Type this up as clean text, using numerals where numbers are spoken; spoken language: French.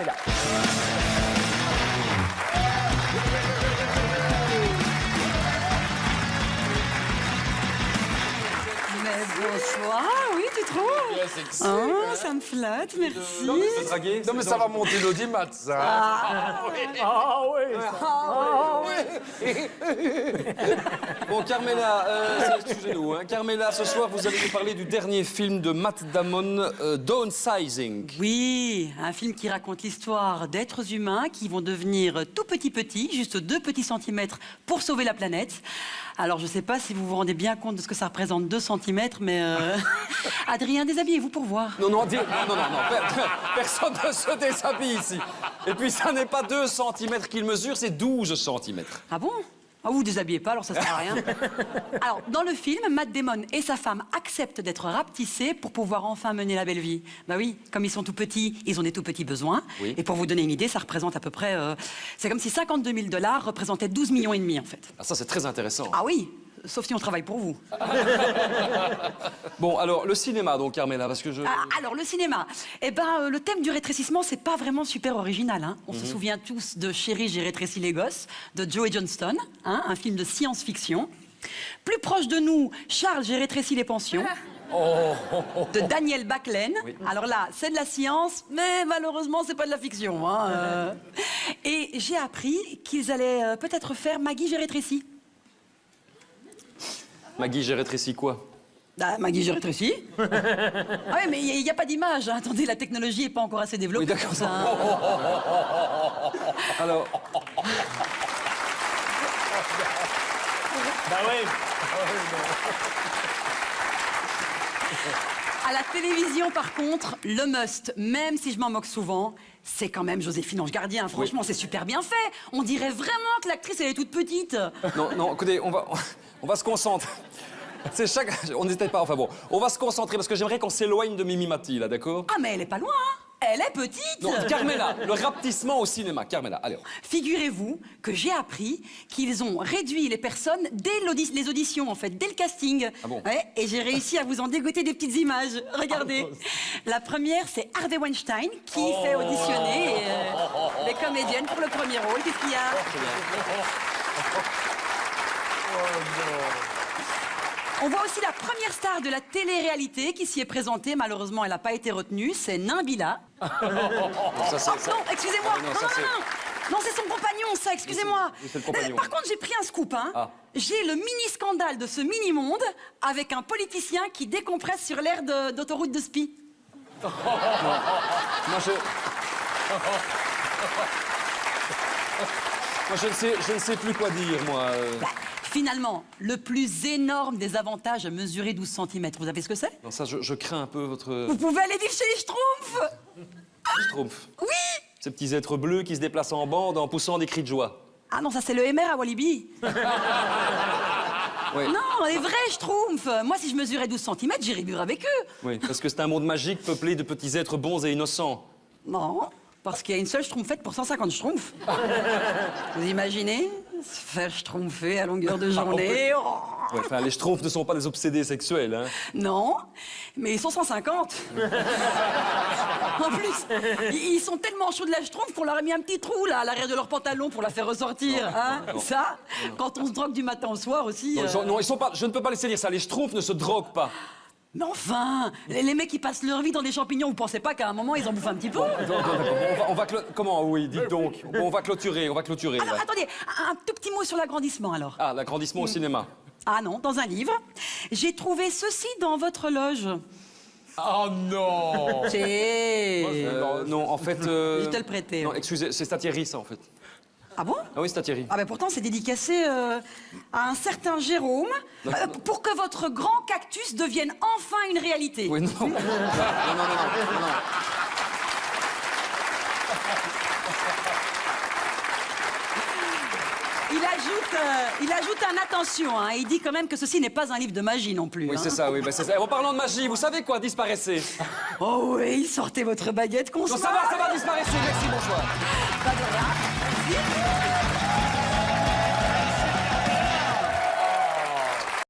Carmela. Mais bonsoir, oui, tu trouves? Bien sexy. Oh, ça me flatte, merci. Non mais ça va monter l'audimat, ça. Ah oui. Bon, Carmela, excusez-nous. Hein. Carmela, ce soir, vous allez nous parler du dernier film de Matt Damon, Downsizing. Oui, un film qui raconte l'histoire d'êtres humains qui vont devenir tout petits, juste 2 petits centimètres pour sauver la planète. Alors, je ne sais pas si vous vous rendez bien compte de ce que ça représente 2 centimètres, mais... Adrien, déshabillez-vous pour voir. Non, personne ne se déshabille ici. Et puis, ça n'est pas 2 centimètres qu'il mesure, c'est 12 centimètres. Ah bon? Ah, vous déshabillez pas, alors ça sert à rien. Alors, dans le film, Matt Damon et sa femme acceptent d'être rapetissés pour pouvoir enfin mener la belle vie. Bah oui, comme ils sont tout petits, ils ont des tout petits besoins. Oui. Et pour vous donner une idée, ça représente à peu près... c'est comme si 52 000 $ représentaient 12 millions et demi, en fait. Ah, ça, c'est très intéressant. Ah oui, sauf si on travaille pour vous. Bon, alors, le cinéma, donc, Carmela, parce que je... Alors, le cinéma. Eh ben, le thème du rétrécissement, c'est pas vraiment super original. Hein. On se souvient tous de Chérie, j'ai rétréci les gosses, de Joey Johnston, hein, un film de science-fiction. Plus proche de nous, Charles, j'ai rétréci les pensions. De Daniel Backlaine. Oui. Alors là, c'est de la science, mais malheureusement, c'est pas de la fiction. Hein. Et j'ai appris qu'ils allaient peut-être faire Maggie, j'ai rétréci. Maggie, j'ai rétréci quoi? Ah, Maggie, j'ai rétréci. Ah oui, mais il n'y a pas d'image. Hein. Attendez, la technologie n'est pas encore assez développée. Oui, d'accord. Hein. Alors... Bah oui. À la télévision, par contre, le must, même si je m'en moque souvent, c'est quand même Joséphine Ange Gardien. Franchement, c'est super bien fait. On dirait vraiment que l'actrice, elle est toute petite. Non, écoutez, on va se concentrer. On n'était pas... Enfin bon, on va se concentrer parce que j'aimerais qu'on s'éloigne de Mimi Mati, là, d'accord? Ah, mais elle est pas loin, hein. Elle est petite. Non, Carmela, le rapetissement au cinéma. Carmela, allez. Figurez-vous que j'ai appris qu'ils ont réduit les personnes dès les auditions, en fait, dès le casting. Ah bon? Ouais, et j'ai réussi à vous en dégoter des petites images. Regardez. La première, c'est Harvey Weinstein qui fait auditionner les comédiennes pour le premier rôle. Qu'est-ce qu'il y a? On voit aussi la première star de la télé-réalité qui s'y est présentée. Malheureusement, elle n'a pas été retenue. C'est Nabila. Ça, Non, excusez-moi. non, Non, non, c'est son compagnon, ça, excusez-moi. Oui, c'est le compagnon. Par contre, j'ai pris un scoop, hein. Ah. J'ai le mini-scandale de ce mini-monde avec un politicien qui décompresse sur l'aire d'autoroute de Spi. Moi, je ne sais plus quoi dire, moi. Bah, finalement, le plus énorme des avantages à mesurer 12 cm, vous savez ce que c'est? Non, ça, je crains un peu votre... Vous pouvez aller vivre chez les Schtroumpfs. Schtroumpf. Oui. Ces petits êtres bleus qui se déplacent en bande en poussant des cris de joie. Ah non, ça c'est le MR à Walibi. Oui. Non, les vrais Schtroumpfs. Moi, si je mesurais 12 cm, j'irais vivre avec eux. Oui, parce que c'est un monde magique peuplé de petits êtres bons et innocents. Non, parce qu'il y a une seule Schtroumpfette pour 150 Schtroumpfs. Vous imaginez se faire Schtroumpfer à longueur de journée? Oh. Ouais, enfin, les Schtroumpfs ne sont pas des obsédés sexuels, hein. Non, mais ils sont 150. En plus, ils sont tellement chauds de la Schtroumpf qu'on leur a mis un petit trou là à l'arrière de leur pantalon pour la faire ressortir. Hein. Ça, quand on se drogue du matin au soir aussi. Non, ils sont pas... Je ne peux pas laisser dire ça. Les Schtroumpfs ne se droguent pas. Mais enfin, les mecs qui passent leur vie dans des champignons, vous pensez pas qu'à un moment ils en bouffent un petit peu? Comment? Oui, dites donc. Bon, on va clôturer. Alors, là. attendez, un tout petit mot sur l'agrandissement alors. Ah, l'agrandissement au cinéma. Ah non, dans un livre. J'ai trouvé ceci dans votre loge. Oh non. Non, en fait... Je vais te le prêter. Non, excusez, c'est Thierry, ça, en fait. Ah bon? Ah oui, c'est Thierry. Ah ben pourtant c'est dédicacé à un certain Jérôme pour que votre grand cactus devienne enfin une réalité. Oui, non. Non. Il ajoute un attention, hein, il dit quand même que ceci n'est pas un livre de magie non plus. Oui, hein. c'est ça, oui, c'est ça. Et en parlant de magie, vous savez quoi? Disparaissez. Oh oui, sortez votre baguette qu'on se Non, ça va, disparaissez. Merci, bonsoir. Pas de rien. Merci.